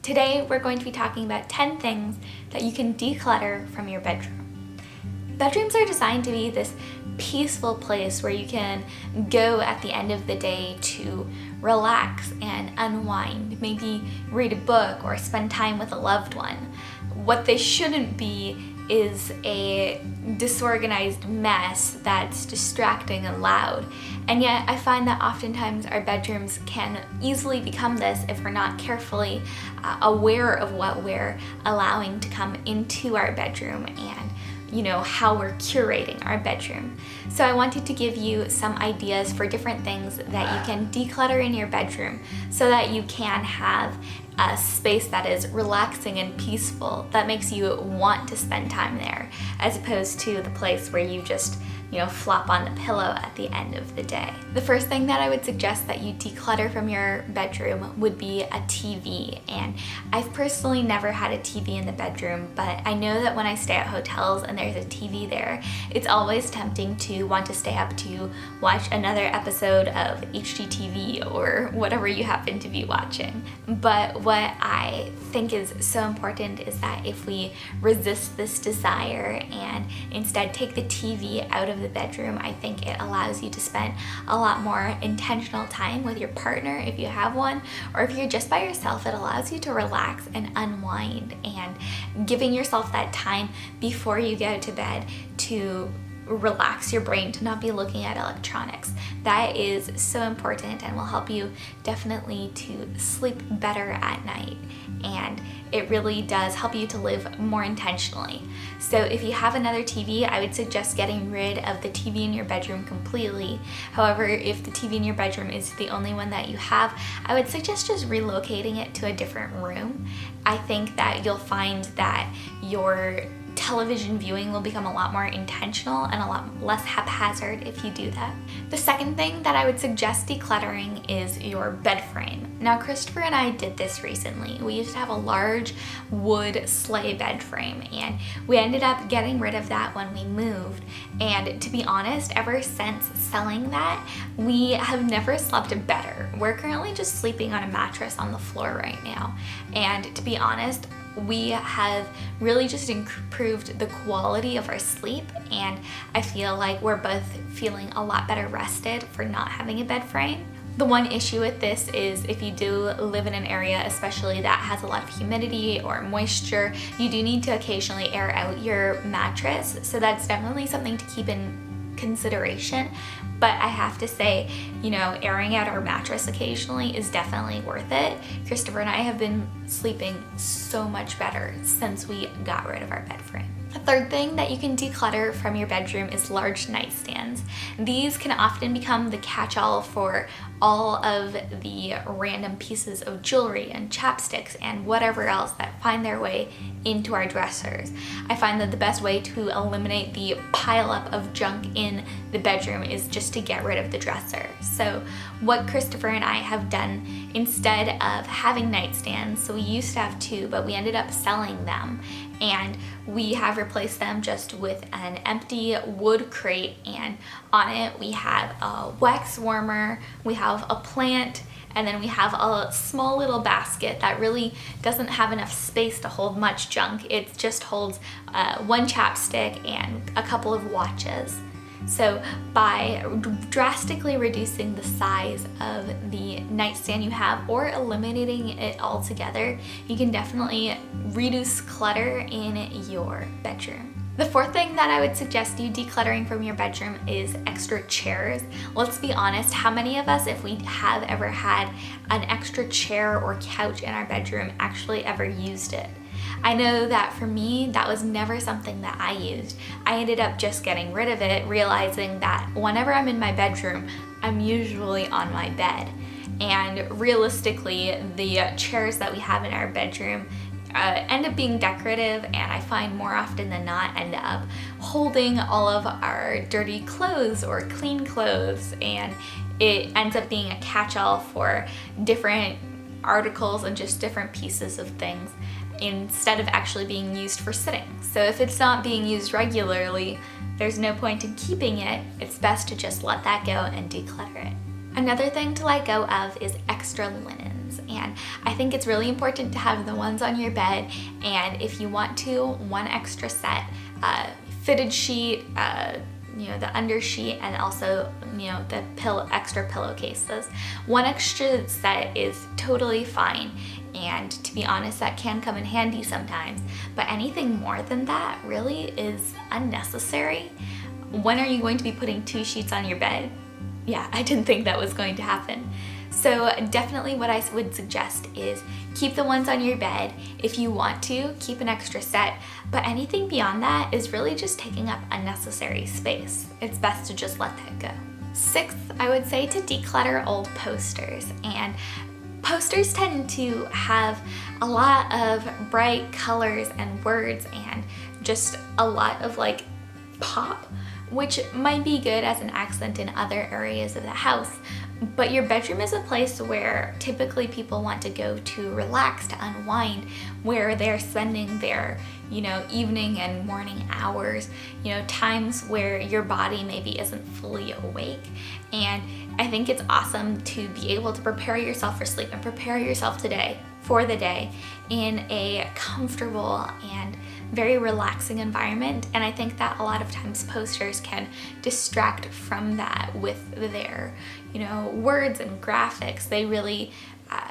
Today we're going to be talking about 10 things that you can declutter from your bedroom. Bedrooms are designed to be this peaceful place where you can go at the end of the day to relax and unwind, maybe read a book or spend time with a loved one. What they shouldn't be is a disorganized mess that's distracting and loud. And yet I find that oftentimes our bedrooms can easily become this if we're not carefully aware of what we're allowing to come into our bedroom and how we're curating our bedroom. So I wanted to give you some ideas for different things that you can declutter in your bedroom so that you can have a space that is relaxing and peaceful, that makes you want to spend time there, as opposed to the place where you just flop on the pillow at the end of the day. The first thing that I would suggest that you declutter from your bedroom would be a TV. And I've personally never had a TV in the bedroom, but I know that when I stay at hotels and there's a TV there, it's always tempting to want to stay up to watch another episode of HGTV or whatever you happen to be watching. But what I think is so important is that if we resist this desire and instead take the TV out of the bedroom, I think it allows you to spend a lot more intentional time with your partner if you have one, or if you're just by yourself, it allows you to relax and unwind, and giving yourself that time before you go to bed to relax your brain, to not be looking at electronics. That is so important and will help you definitely to sleep better at night, and it really does help you to live more intentionally. So if you have another TV, I would suggest getting rid of the TV in your bedroom completely. However, if the TV in your bedroom is the only one that you have, I would suggest just relocating it to a different room. I think that you'll find that your television viewing will become a lot more intentional and a lot less haphazard if you do that. The second thing that I would suggest decluttering is your bed frame. Now, Christopher and I did this recently. We used to have a large wood sleigh bed frame, and we ended up getting rid of that when we moved. And to be honest, ever since selling that, we have never slept better. We're currently just sleeping on a mattress on the floor right now. And to be honest, we have really just improved the quality of our sleep, and I feel like we're both feeling a lot better rested for not having a bed frame. The one issue with this is if you do live in an area especially that has a lot of humidity or moisture, you do need to occasionally air out your mattress, so that's definitely something to keep in consideration. But I have to say, airing out our mattress occasionally is definitely worth it. Christopher and I have been sleeping so much better since we got rid of our bed frame. The third thing that you can declutter from your bedroom is large nightstands. These can often become the catch-all for all of the random pieces of jewelry and chapsticks and whatever else that find their way into our dressers. I find that the best way to eliminate the pileup of junk in the bedroom is just to get rid of the dresser. So what Christopher and I have done, instead of having nightstands, so we used to have two, but we ended up selling them, and we have replaced them just with an empty wood crate, and on it we have a wax warmer, we have a plant, and then we have a small little basket that really doesn't have enough space to hold much junk. It just holds one chapstick and a couple of watches. So by drastically reducing the size of the nightstand you have or eliminating it altogether, you can definitely reduce clutter in your bedroom. The fourth thing that I would suggest you decluttering from your bedroom is extra chairs. Let's be honest, how many of us, if we have ever had an extra chair or couch in our bedroom, actually ever used it? I know that for me, that was never something that I used. I ended up just getting rid of it, realizing that whenever I'm in my bedroom, I'm usually on my bed. And realistically, the chairs that we have in our bedroom end up being decorative, and I find more often than not end up holding all of our dirty clothes or clean clothes, and it ends up being a catch-all for different articles and just different pieces of things instead of actually being used for sitting. So if it's not being used regularly, there's no point in keeping it. It's best to just let that go and declutter it. Another thing to let go of is extra linens. bedrooms, and I think it's really important to have the ones on your bed, and if you want to, one extra set, fitted sheet, you know, the undersheet, and also, you know, the extra pillowcases. One extra set is totally fine, and to be honest, that can come in handy sometimes, but anything more than that really is unnecessary. When are you going to be putting 2 sheets on your bed? Yeah, I didn't think that was going to happen. So definitely what I would suggest is keep the ones on your bed. If you want to, keep an extra set, but anything beyond that is really just taking up unnecessary space. It's best to just let that go. 6th, I would say to declutter old posters. And posters tend to have a lot of bright colors and words and just a lot of like pop, which might be good as an accent in other areas of the house. But your bedroom is a place where typically people want to go to relax, to unwind, where they're spending their, you know, evening and morning hours, you know, times where your body maybe isn't fully awake. And I think it's awesome to be able to prepare yourself for sleep and prepare yourself for the day in a comfortable and very relaxing environment. And I think that a lot of times posters can distract from that with their, you know, words and graphics. They really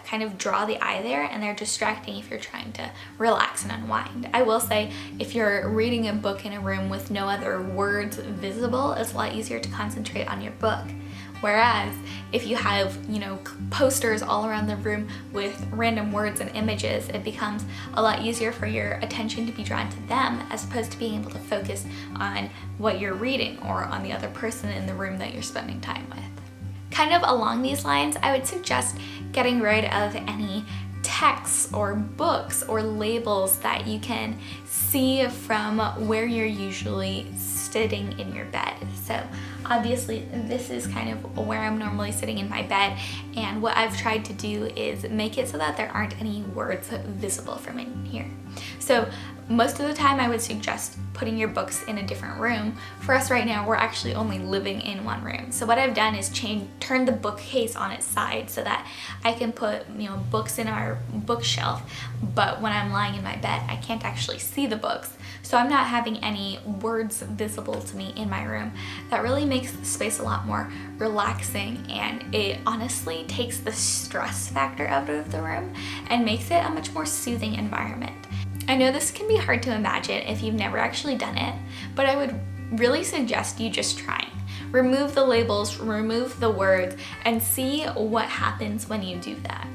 kind of draw the eye there, and they're distracting if you're trying to relax and unwind. I will say, if you're reading a book in a room with no other words visible, it's a lot easier to concentrate on your book. Whereas if you have, you know, posters all around the room with random words and images, it becomes a lot easier for your attention to be drawn to them as opposed to being able to focus on what you're reading or on the other person in the room that you're spending time with. Kind of along these lines, I would suggest getting rid of any texts or books or labels that you can see from where you're usually sitting in your bed. So obviously this is kind of where I'm normally sitting in my bed, and what I've tried to do is make it so that there aren't any words visible from in here. So most of the time I would suggest putting your books in a different room. For us right now, we're actually only living in one room. So what I've done is turn the bookcase on its side so that I can put, you know, books in our bookshelf, but when I'm lying in my bed, I can't actually see the books. So I'm not having any words visible to me in my room. That really makes the space a lot more relaxing, and it honestly takes the stress factor out of the room and makes it a much more soothing environment. I know this can be hard to imagine if you've never actually done it, but I would really suggest you just trying. Remove the labels, remove the words, and see what happens when you do that.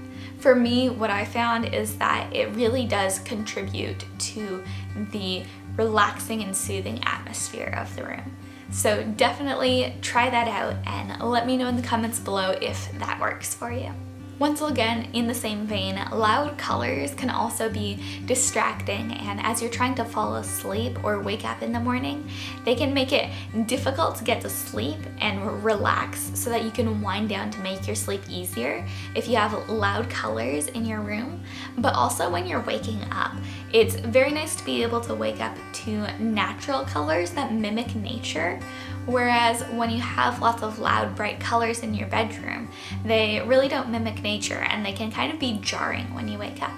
For me, what I found is that it really does contribute to the relaxing and soothing atmosphere of the room. So definitely try that out and let me know in the comments below if that works for you. Once again, in the same vein, loud colors can also be distracting, and as you're trying to fall asleep or wake up in the morning, they can make it difficult to get to sleep and relax so that you can wind down to make your sleep easier if you have loud colors in your room. But also when you're waking up, it's very nice to be able to wake up to natural colors that mimic nature. Whereas when you have lots of loud, bright colors in your bedroom, they really don't mimic nature, and they can kind of be jarring when you wake up.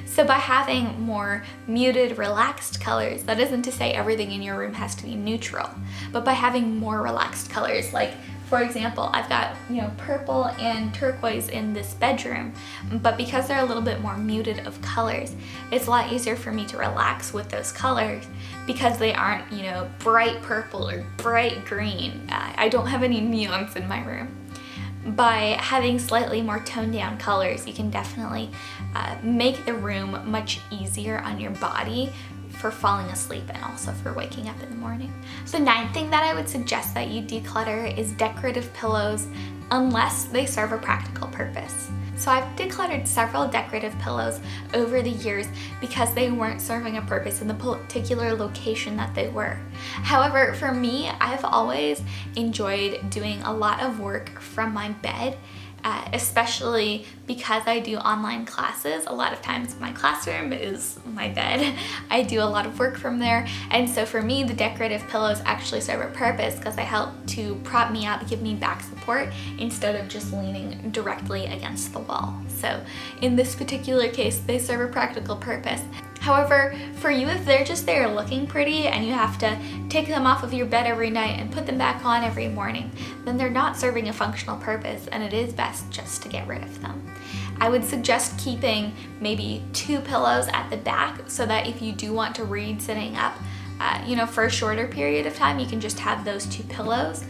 So by having more muted, relaxed colors, that isn't to say everything in your room has to be neutral, but by having more relaxed colors, like for example, I've got, you know, purple and turquoise in this bedroom, but because they're a little bit more muted of colors, it's a lot easier for me to relax with those colors because they aren't, you know, bright purple or bright green. I don't have any neons in my room. By having slightly more toned down colors, you can definitely make the room much easier on your body for falling asleep and also for waking up in the morning. The 9th thing that I would suggest that you declutter is decorative pillows, unless they serve a practical purpose. So I've decluttered several decorative pillows over the years because they weren't serving a purpose in the particular location that they were. However, for me, I've always enjoyed doing a lot of work from my bed especially because I do online classes. A lot of times my classroom is my bed. I do a lot of work from there, and so for me the decorative pillows actually serve a purpose because they help to prop me up, give me back support instead of just leaning directly against the wall. So in this particular case they serve a practical purpose. However, for you, if they're just there looking pretty and you have to take them off of your bed every night and put them back on every morning, then they're not serving a functional purpose, and it is best just to get rid of them. I would suggest keeping maybe 2 pillows at the back so that if you do want to read sitting up, for a shorter period of time, you can just have those 2 pillows.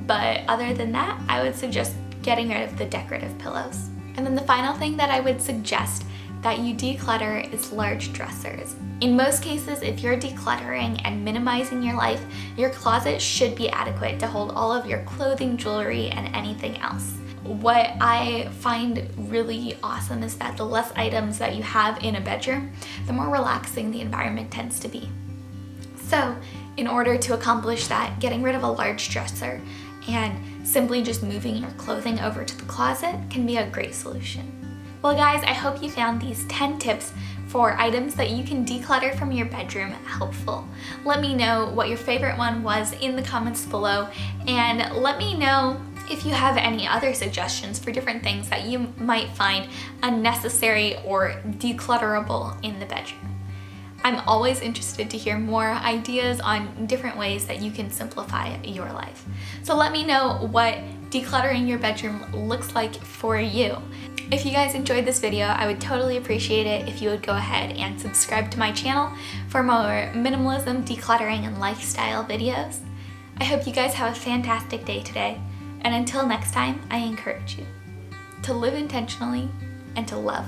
But other than that, I would suggest getting rid of the decorative pillows. And then the final thing that I would suggest that you declutter is large dressers. In most cases, if you're decluttering and minimizing your life, your closet should be adequate to hold all of your clothing, jewelry, and anything else. What I find really awesome is that the less items that you have in a bedroom, the more relaxing the environment tends to be. So, in order to accomplish that, getting rid of a large dresser and simply just moving your clothing over to the closet can be a great solution. Well guys, I hope you found these 10 tips for items that you can declutter from your bedroom helpful. Let me know what your favorite one was in the comments below, and let me know if you have any other suggestions for different things that you might find unnecessary or declutterable in the bedroom. I'm always interested to hear more ideas on different ways that you can simplify your life. So let me know what decluttering your bedroom looks like for you. If you guys enjoyed this video, I would totally appreciate it if you would go ahead and subscribe to my channel for more minimalism, decluttering, and lifestyle videos. I hope you guys have a fantastic day today, and until next time, I encourage you to live intentionally and to love